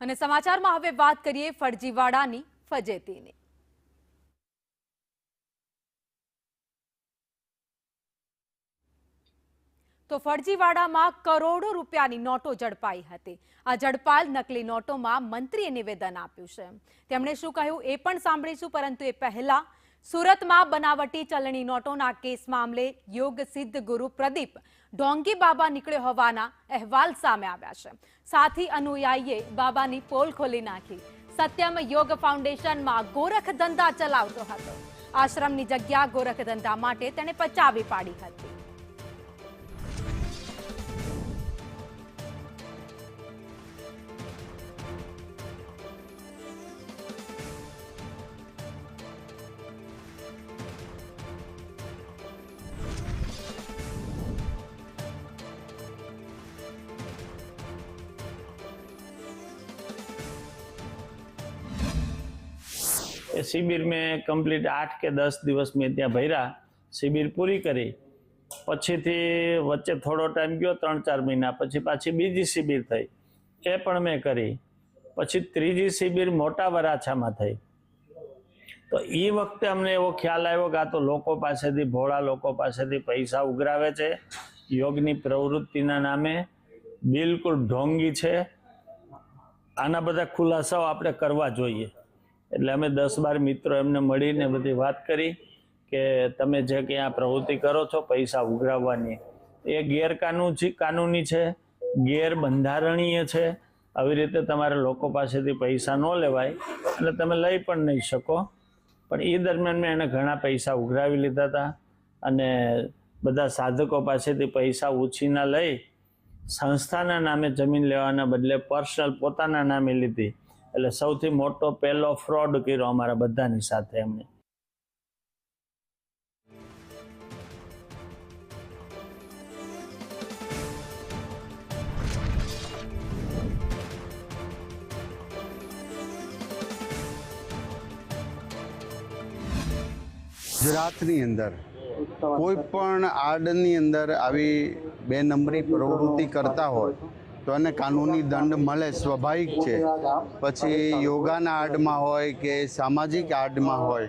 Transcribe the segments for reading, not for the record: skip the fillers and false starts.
અને સમાચારમાં હવે વાત કરીએ ફરજીવાડાની ફજેતીની। તો ફરજીવાડામાં કરોડો રૂપિયાની નોટો ઝડપાઈ હતી। આ ઝડપાયેલ નકલી નોટોમાં મંત્રીએ નિવેદન આપ્યું છે। તેમણે શું કહ્યું એ પણ સાંભળીશું, પરંતુ એ પહેલા સુરતમાં બનાવટી ચલણી નોટોના કેસ મામલે યોગ સિદ્ધ ગુરુ પ્રદીપ ઢોંગી બાબા નીકળ્યો હોવાના અહેવાલ સામે આવ્યા છે। સાથી અનુયાયીએ બાબાની પોલ ખોલી નાખી। સત્યમ યોગ ફાઉન્ડેશનમાં ગોરખ ધંધા ચલાવતો હતો। આશ્રમની જગ્યા ગોરખ ધંધા માટે તેણે પચાવી પાડી હતી। शिविर में कंप्लीट 8 के 10 दिवस में त्या भर्या। शिविर पूरी करी पछी थी वच्चे थोड़ो टाइम गयो 3-4 महीना पछी पाछी बीजी शिविर थई, ए पण मैं करी। पछी त्रीजी शिविर मोटा वराछा में थई। तो ई वखते अमने एवो ख्याल आव्यो के आ तो लोको पासेथी भोळा लोको पासेथी पैसा उघरावे छे, योगनी प्रवृत्तिना नामे बिल्कुल ढोंगी छे। आना बधा खुलासाओ आपणे करवा जोईए। એટલે અમે 10-12 મિત્રો એમને મળીને બધી વાત કરી કે તમે જે કે આ પ્રવૃત્તિ કરો છો પૈસા ઉઘરાવવાની, એ કાનૂની છે, ગેરબંધારણીય છે। આવી રીતે તમારે લોકો પાસેથી પૈસા ન લેવાય અને તમે લઈ પણ નહીં શકો। પણ એ દરમિયાન મેં એને ઘણા પૈસા ઉઘરાવી લીધા હતા અને બધા સાધકો પાસેથી પૈસા ઉછીના લઈ સંસ્થાના નામે જમીન લેવાના બદલે પર્સનલ પોતાના નામે લીધી। એટલે સૌથી મોટો પહેલો ફ્રોડ કર્યો અમારા બધાની સાથે એમણે। ગુજરાતની અંદર કોઈ પણ આડની અંદર આવી બે નંબરી પ્રવૃત્તિ કરતા હોય તો એને કાનૂની દંડ મળે, સ્વાભાવિક છે। પછી યોગાના આડમાં હોય કે સામાજિક આડમાં હોય,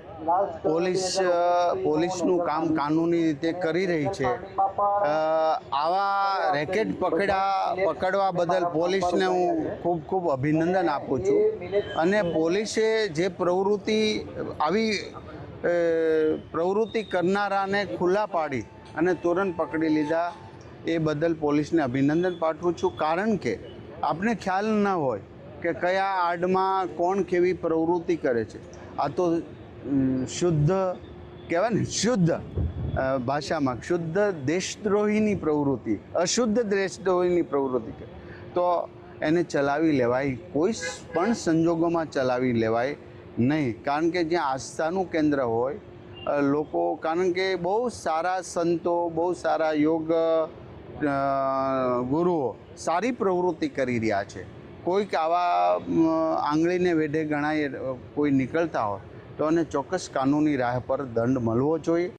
પોલીસનું કામ કાનૂની રીતે કરી રહી છે। આવા રેકેટ પકડવા બદલ પોલીસને હું ખૂબ ખૂબ અભિનંદન આપું છું। અને પોલીસે જે આવી પ્રવૃત્તિ કરનારાને ખુલ્લા પાડી અને તુરંત પકડી લીધા, એ બદલ પોલીસને અભિનંદન પાઠવું છું। કારણ કે આપને ખ્યાલ ન હોય કે કયા આડમાં કોણ કેવી પ્રવૃત્તિ કરે છે। આ તો શુદ્ધ કહેવાય ને, શુદ્ધ ભાષામાં શુદ્ધ દેશદ્રોહીની પ્રવૃત્તિ, અશુદ્ધ દેશદ્રોહીની પ્રવૃત્તિ તો એને ચલાવી લેવાય, કોઈ પણ સંજોગોમાં ચલાવી લેવાય નહીં। કારણ કે જ્યાં આસ્થાનું કેન્દ્ર હોય લોકો, કારણ કે બહુ સારા સંતો, બહુ સારા યોગ ગુરુઓ સારી પ્રવૃત્તિ કરી રહ્યા છે। કોઈક આવા આંગળીને વેઢે ગણાય કોઈ નીકળતા હોય તો એને ચોક્કસ કાનૂની રાહ પર દંડ મળવો જોઈએ।